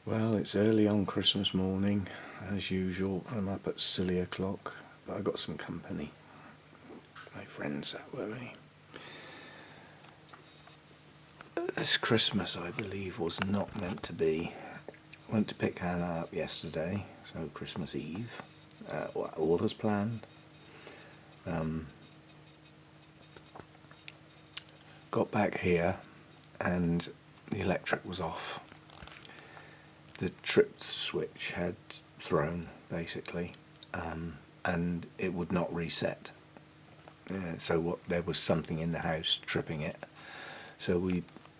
Well, it's early on Christmas morning, as usual. I'm up at silly o'clock, but I got some company. My friend sat with me. This Christmas, I believe, was not meant to be. Went to pick Hannah up yesterday, so Christmas Eve. All as planned. Got back here, and the electric was off. The trip switch had thrown, basically, and it would not reset. So there was something in the house tripping it. So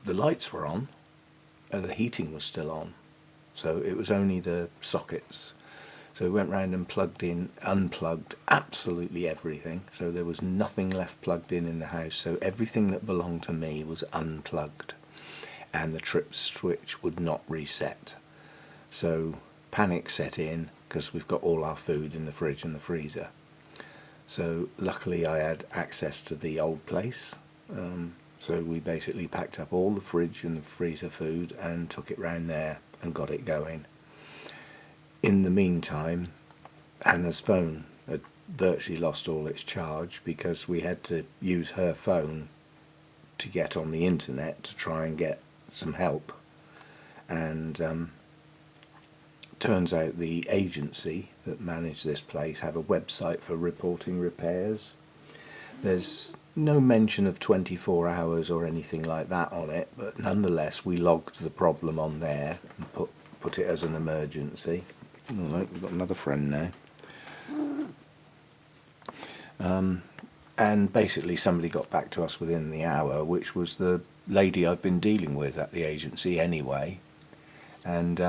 the lights were on, the heating was still on, so it was only the sockets. So we went round and unplugged absolutely everything. So there was nothing left plugged in the house. So everything that belonged to me was unplugged, and the trip switch would not reset. So panic set in because we've got all our food in the fridge and the freezer. So luckily I had access to the old place. So we basically packed up all the fridge and the freezer food and took it round there and got it going. In the meantime, Hannah's phone had virtually lost all its charge because we had to use her phone to get on the internet to try and get some help. And turns out the agency that managed this place have a website for reporting repairs. There's no mention of 24 hours or anything like that on it, but nonetheless we logged the problem on there and put it as an emergency. Oh, look, we've got another friend now. And basically somebody got back to us within the hour, which was the lady I've been dealing with at the agency anyway, and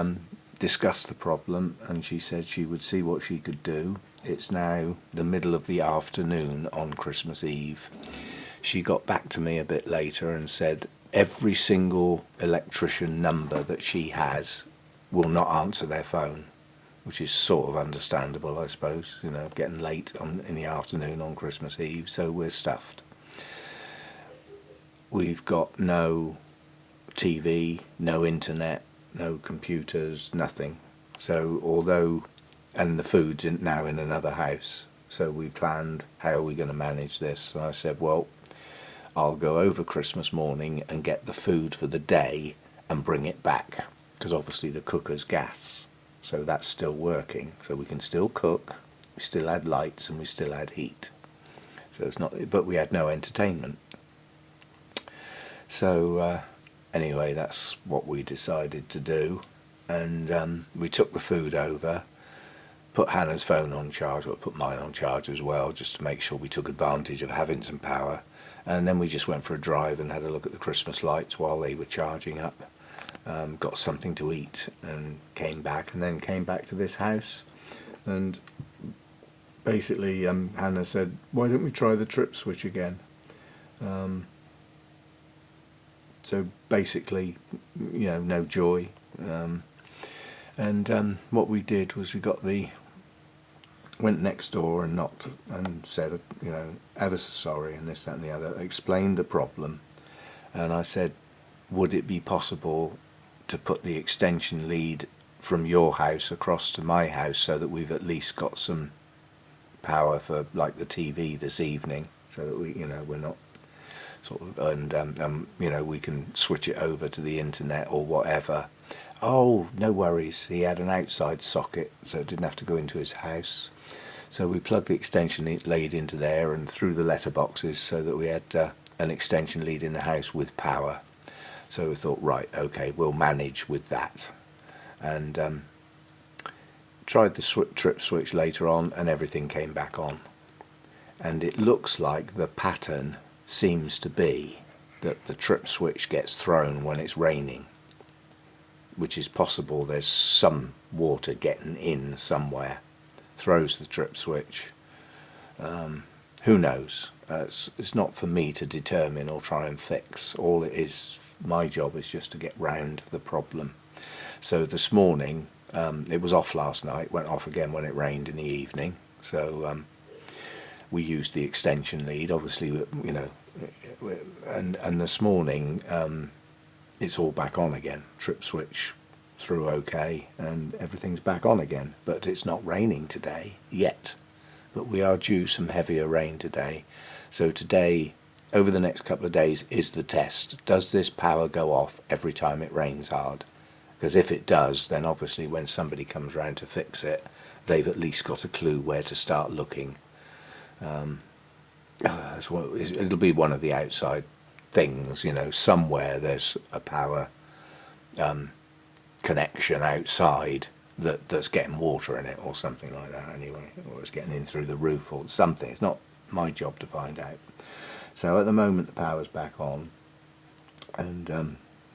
discussed the problem, and she said she would see what she could do. It's now the middle of the afternoon on Christmas Eve. She got back to me a bit later and said every single electrician number that she has will not answer their phone, which is sort of understandable, I suppose, getting late in the afternoon on Christmas Eve, so we're stuffed. We've got no TV, no internet, no computers, nothing. So and the food's now in another house, so we planned, how are we going to manage this? And I said, well, I'll go over Christmas morning and get the food for the day and bring it back, because obviously the cooker's gas, so that's still working, so we can still cook, we still had lights and we still had heat. So it's not, but we had no entertainment. So anyway, that's what we decided to do, and we took the food over, put Hannah's phone on charge, or put mine on charge as well, just to make sure we took advantage of having some power, and then we just went for a drive and had a look at the Christmas lights while they were charging up, got something to eat and came back to this house. And basically Hannah said, why don't we try the trip switch again? So basically, no joy. And what we did was went next door and knocked and said, ever so sorry and this, that and the other, explained the problem. And I said, would it be possible to put the extension lead from your house across to my house so that we've at least got some power for like the TV this evening, so that we're not sort of, and we can switch it over to the internet or whatever. Oh, no worries, he had an outside socket, so it didn't have to go into his house. So we plugged the extension lead into there and through the letterboxes, so that we had an extension lead in the house with power. So we thought, right, okay, we'll manage with that. And tried the trip switch later on, and everything came back on. And it looks like the pattern seems to be that the trip switch gets thrown when it's raining, which is possible. There's some water getting in somewhere, throws the trip switch. Who knows? It's not for me to determine or try and fix. All it is, my job is just to get round the problem. So this morning, it was off last night, went off again when it rained in the evening. So we used the extension lead, obviously, and this morning it's all back on again. Trip switch through okay and everything's back on again. But it's not raining today yet, but we are due some heavier rain today. So today, over the next couple of days, is the test. Does this power go off every time it rains hard? Because if it does, then obviously when somebody comes round to fix it, they've at least got a clue where to start looking. It'll be one of the outside things, somewhere there's a power connection outside that's getting water in it or something like that anyway, or it's getting in through the roof or something. It's not my job to find out. So at the moment the power's back on, and a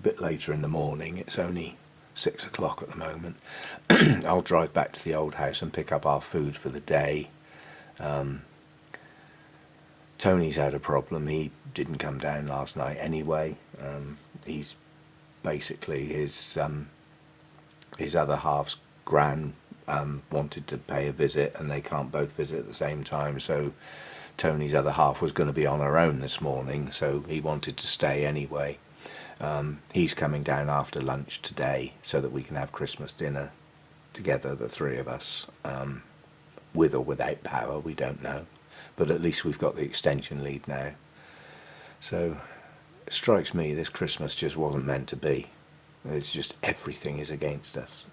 bit later in the morning, it's only 6 o'clock at the moment. I'll drive back to the old house and pick up our food for the day. Tony's had a problem. He didn't come down last night anyway. He's basically his other half's gran wanted to pay a visit, and they can't both visit at the same time, so Tony's other half was going to be on her own this morning, so he wanted to stay anyway. He's coming down after lunch today so that we can have Christmas dinner together, the three of us, with or without power, we don't know, but at least we've got the extension lead now. So it strikes me this Christmas just wasn't meant to be. It's just everything is against us,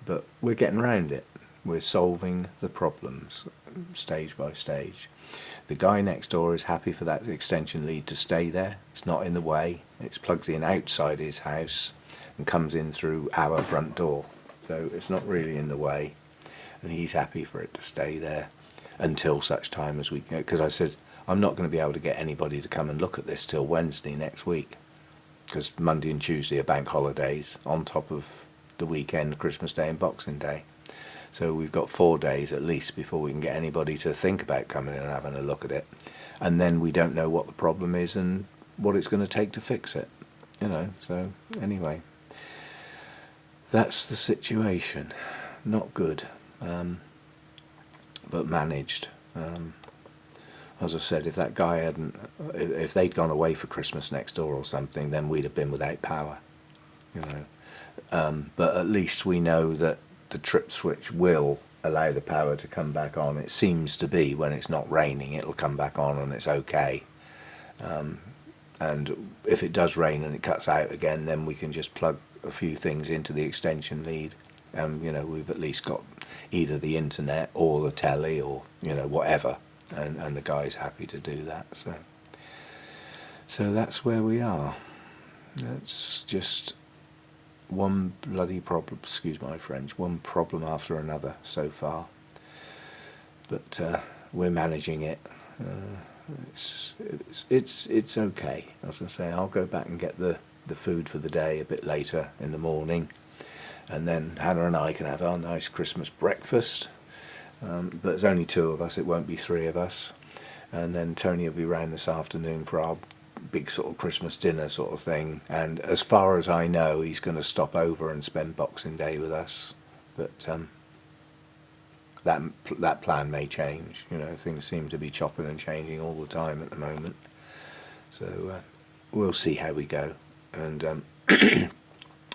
but we're getting around it. We're solving the problems stage by stage. The guy next door is happy for that extension lead to stay there. It's not in the way. It's plugged in outside his house and comes in through our front door, so it's not really in the way, and he's happy for it to stay there until such time as we can, because I said I'm not going to be able to get anybody to come and look at this till Wednesday next week, because Monday and Tuesday are bank holidays on top of the weekend, Christmas Day and Boxing Day. So we've got 4 days at least before we can get anybody to think about coming in and having a look at it. And then we don't know what the problem is and what it's going to take to fix it, So anyway, that's the situation. Not good, but managed. As I said, if that guy if they'd gone away for Christmas next door or something, then we'd have been without power, But at least we know that the trip switch will allow the power to come back on. It seems to be when it's not raining, it'll come back on and it's okay. And if it does rain and it cuts out again, then we can just plug a few things into the extension lead. We've at least got either the internet or the telly or, whatever. And the guy's happy to do that. So that's where we are. That's just one bloody problem, excuse my French, one problem after another so far. But we're managing it. It's okay. I was going to say, I'll go back and get the food for the day a bit later in the morning, and then Hannah and I can have our nice Christmas breakfast. But there's only 2 of us, it won't be 3 of us. And then Tony will be round this afternoon for our big sort of Christmas dinner sort of thing. And as far as I know, he's going to stop over and spend Boxing Day with us. But that plan may change. Things seem to be chopping and changing all the time at the moment. So we'll see how we go. And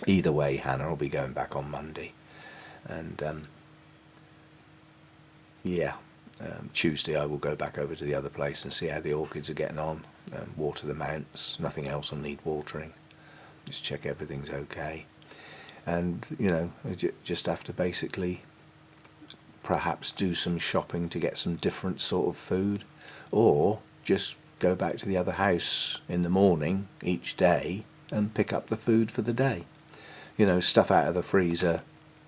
either way, Hannah will be going back on Monday. And Tuesday I will go back over to the other place and see how the orchids are getting on, water the mounts. Nothing else will need watering, just check everything's okay. And I just have to basically perhaps do some shopping to get some different sort of food, or just go back to the other house in the morning each day and pick up the food for the day. Stuff out of the freezer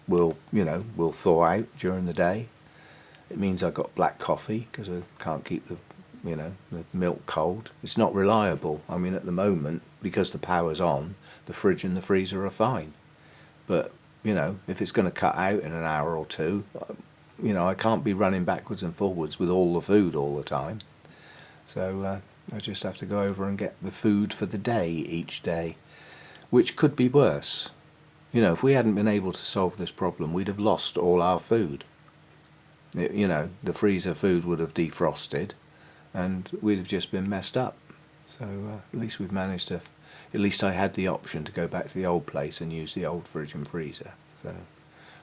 will thaw out during the day. It means I've got black coffee because I can't keep the milk cold. It's not reliable. I mean, at the moment, because the power's on, the fridge and the freezer are fine. But, if it's going to cut out in an hour or 2, I can't be running backwards and forwards with all the food all the time. So I just have to go over and get the food for the day each day, which could be worse. If we hadn't been able to solve this problem, we'd have lost all our food. The freezer food would have defrosted and we'd have just been messed up. So at least we've managed to at least I had the option to go back to the old place and use the old fridge and freezer. So,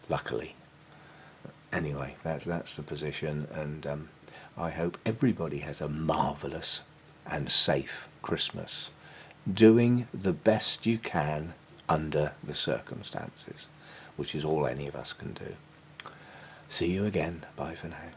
luckily. Anyway, that's the position, and I hope everybody has a marvellous and safe Christmas, doing the best you can under the circumstances, which is all any of us can do. See you again. Bye for now.